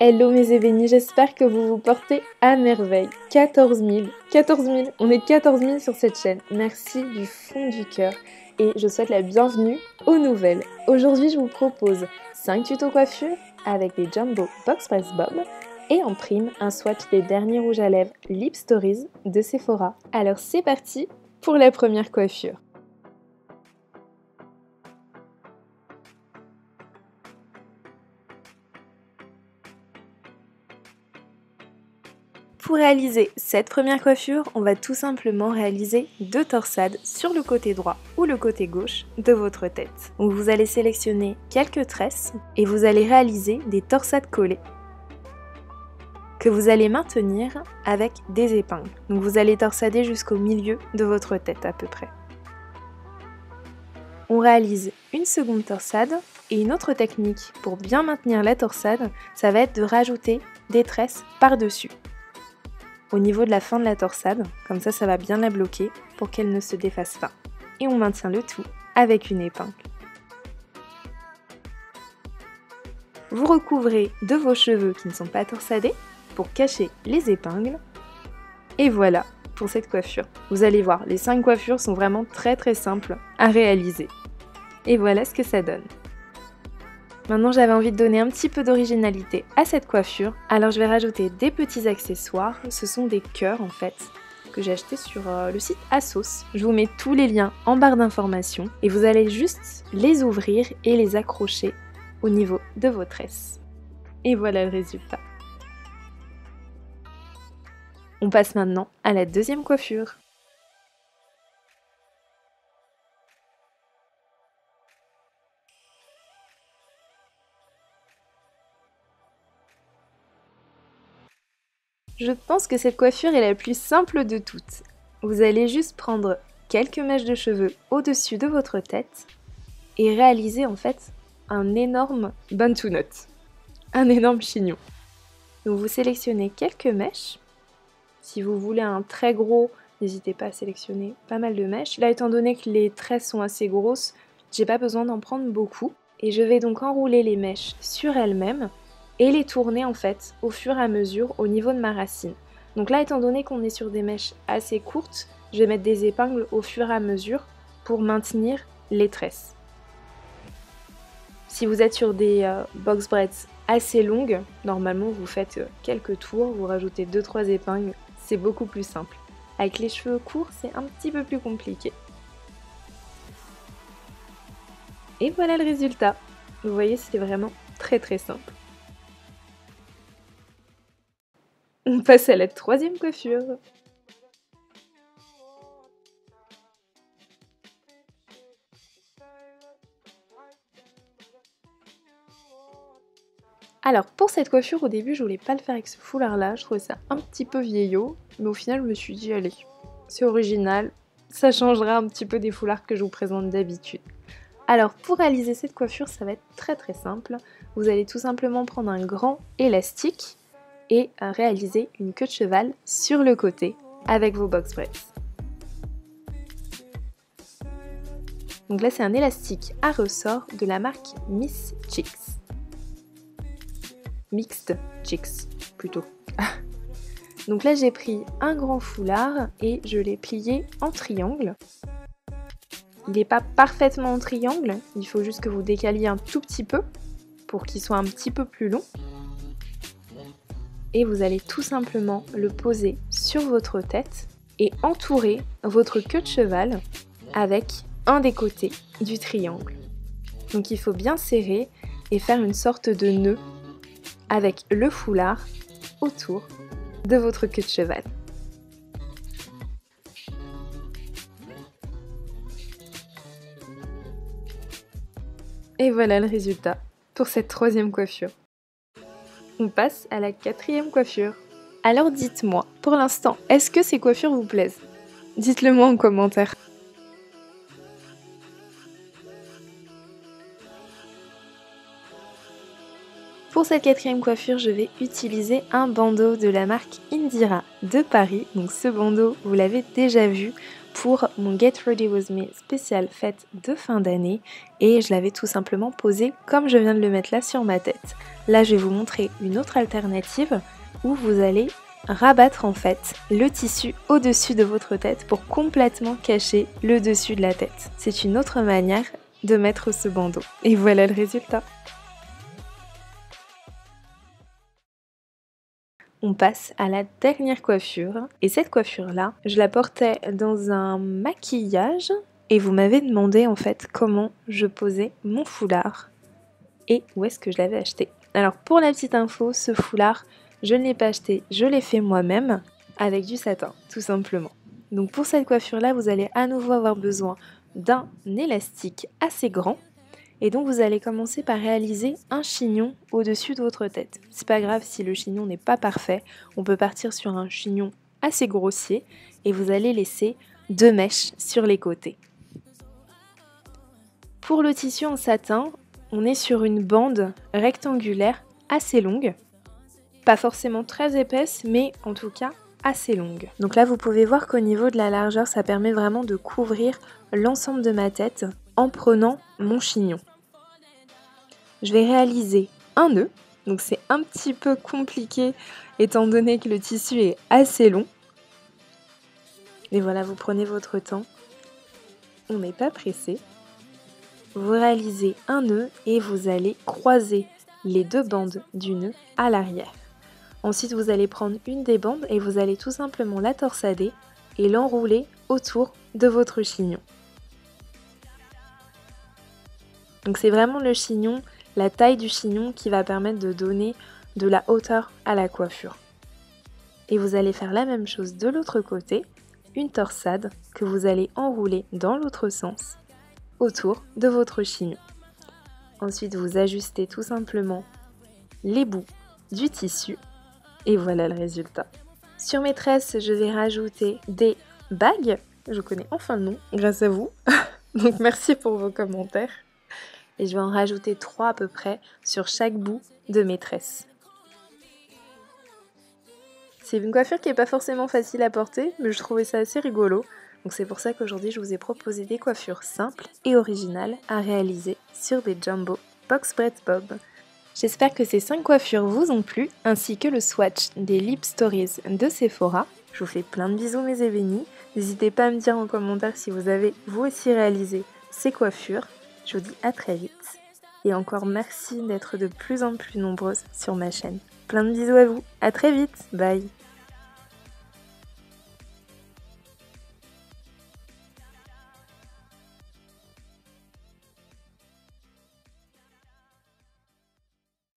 Hello mes ébénis, j'espère que vous vous portez à merveille. 14 000, on est 14 000 sur cette chaîne. Merci du fond du cœur et je souhaite la bienvenue aux nouvelles. Aujourd'hui je vous propose 5 tutos coiffure avec des Jumbo Box Press Bob et en prime un swatch des derniers rouges à lèvres Lip Stories de Sephora. Alors c'est parti pour la première coiffure. Pour réaliser cette première coiffure, on va tout simplement réaliser 2 torsades sur le côté droit ou le côté gauche de votre tête. Donc vous allez sélectionner quelques tresses et vous allez réaliser des torsades collées que vous allez maintenir avec des épingles. Donc vous allez torsader jusqu'au milieu de votre tête à peu près. On réalise une seconde torsade et une autre technique pour bien maintenir la torsade, ça va être de rajouter des tresses par-dessus. Au niveau de la fin de la torsade, comme ça va bien la bloquer pour qu'elle ne se défasse pas. Et on maintient le tout avec une épingle. Vous recouvrez de vos cheveux qui ne sont pas torsadés pour cacher les épingles. Et voilà pour cette coiffure. Vous allez voir, les 5 coiffures sont vraiment très simples à réaliser. Et voilà ce que ça donne. Maintenant j'avais envie de donner un petit peu d'originalité à cette coiffure, alors je vais rajouter des petits accessoires, ce sont des cœurs en fait, que j'ai acheté sur le site ASOS. Je vous mets tous les liens en barre d'informations et vous allez juste les ouvrir et les accrocher au niveau de vos tresses. Et voilà le résultat. On passe maintenant à la deuxième coiffure. Je pense que cette coiffure est la plus simple de toutes. Vous allez juste prendre quelques mèches de cheveux au-dessus de votre tête et réaliser en fait un énorme bantu knot, un énorme chignon. Donc vous sélectionnez quelques mèches. Si vous voulez un très gros, n'hésitez pas à sélectionner pas mal de mèches. Là, étant donné que les tresses sont assez grosses, j'ai pas besoin d'en prendre beaucoup. Et je vais donc enrouler les mèches sur elles-mêmes et les tourner en fait au fur et à mesure au niveau de ma racine. Donc là, étant donné qu'on est sur des mèches assez courtes, je vais mettre des épingles au fur et à mesure pour maintenir les tresses. Si vous êtes sur des box braids assez longues, normalement vous faites quelques tours, vous rajoutez 2-3 épingles, c'est beaucoup plus simple. Avec les cheveux courts, c'est un petit peu plus compliqué. Et voilà le résultat. Vous voyez, c'était vraiment très simple. On passe à la troisième coiffure. Alors pour cette coiffure, au début je voulais pas le faire avec ce foulard là, je trouvais ça un petit peu vieillot, mais au final je me suis dit allez, c'est original, ça changera un petit peu des foulards que je vous présente d'habitude. Alors pour réaliser cette coiffure, ça va être très simple. Vous allez tout simplement prendre un grand élastique et réaliser une queue de cheval sur le côté avec vos box braids. Donc là c'est un élastique à ressort de la marque Miss Chicks. Mixed Chicks plutôt. Donc là j'ai pris un grand foulard et je l'ai plié en triangle. Il n'est pas parfaitement en triangle, il faut juste que vous décaliez un tout petit peu pour qu'il soit un petit peu plus long. Et vous allez tout simplement le poser sur votre tête et entourer votre queue de cheval avec un des côtés du triangle. Donc il faut bien serrer et faire une sorte de nœud avec le foulard autour de votre queue de cheval. Et voilà le résultat pour cette troisième coiffure. On passe à la quatrième coiffure. Alors dites-moi, pour l'instant, est-ce que ces coiffures vous plaisent? Dites-le moi en commentaire. Pour cette quatrième coiffure, je vais utiliser un bandeau de la marque Indira de Paris. Donc ce bandeau, vous l'avez déjà vu, pour mon Get Ready With Me spécial fête de fin d'année et je l'avais tout simplement posé comme je viens de le mettre là sur ma tête. Là, je vais vous montrer une autre alternative où vous allez rabattre en fait le tissu au-dessus de votre tête pour complètement cacher le dessus de la tête. C'est une autre manière de mettre ce bandeau. Et voilà le résultat. On passe à la dernière coiffure. Et cette coiffure-là, je la portais dans un maquillage et vous m'avez demandé en fait comment je posais mon foulard et où est-ce que je l'avais acheté. Alors pour la petite info, ce foulard, je ne l'ai pas acheté, je l'ai fait moi-même avec du satin, tout simplement. Donc pour cette coiffure-là, vous allez à nouveau avoir besoin d'un élastique assez grand. Et donc vous allez commencer par réaliser un chignon au-dessus de votre tête. C'est pas grave si le chignon n'est pas parfait, on peut partir sur un chignon assez grossier et vous allez laisser 2 mèches sur les côtés. Pour le tissu en satin, on est sur une bande rectangulaire assez longue. Pas forcément très épaisse, mais en tout cas assez longue. Donc là, vous pouvez voir qu'au niveau de la largeur, ça permet vraiment de couvrir l'ensemble de ma tête en prenant mon chignon. Je vais réaliser un nœud, donc c'est un petit peu compliqué étant donné que le tissu est assez long. Et voilà, vous prenez votre temps, on n'est pas pressé. Vous réalisez un nœud et vous allez croiser les 2 bandes du nœud à l'arrière. Ensuite, vous allez prendre une des bandes et vous allez tout simplement la torsader et l'enrouler autour de votre chignon. Donc c'est vraiment le chignon, la taille du chignon qui va permettre de donner de la hauteur à la coiffure. Et vous allez faire la même chose de l'autre côté, une torsade que vous allez enrouler dans l'autre sens autour de votre chignon. Ensuite, vous ajustez tout simplement les bouts du tissu. Et voilà le résultat. Sur mes tresses, je vais rajouter des bagues. Je connais enfin le nom grâce à vous. Donc merci pour vos commentaires. Et je vais en rajouter 3 à peu près sur chaque bout de mes tresses. C'est une coiffure qui n'est pas forcément facile à porter, mais je trouvais ça assez rigolo. Donc c'est pour ça qu'aujourd'hui je vous ai proposé des coiffures simples et originales à réaliser sur des Jumbo Box Braids Bob. J'espère que ces 5 coiffures vous ont plu, ainsi que le swatch des Lip Stories de Sephora. Je vous fais plein de bisous mes ébénis. N'hésitez pas à me dire en commentaire si vous avez vous aussi réalisé ces coiffures. Je vous dis à très vite. Et encore merci d'être de plus en plus nombreuses sur ma chaîne. Plein de bisous à vous, à très vite, bye.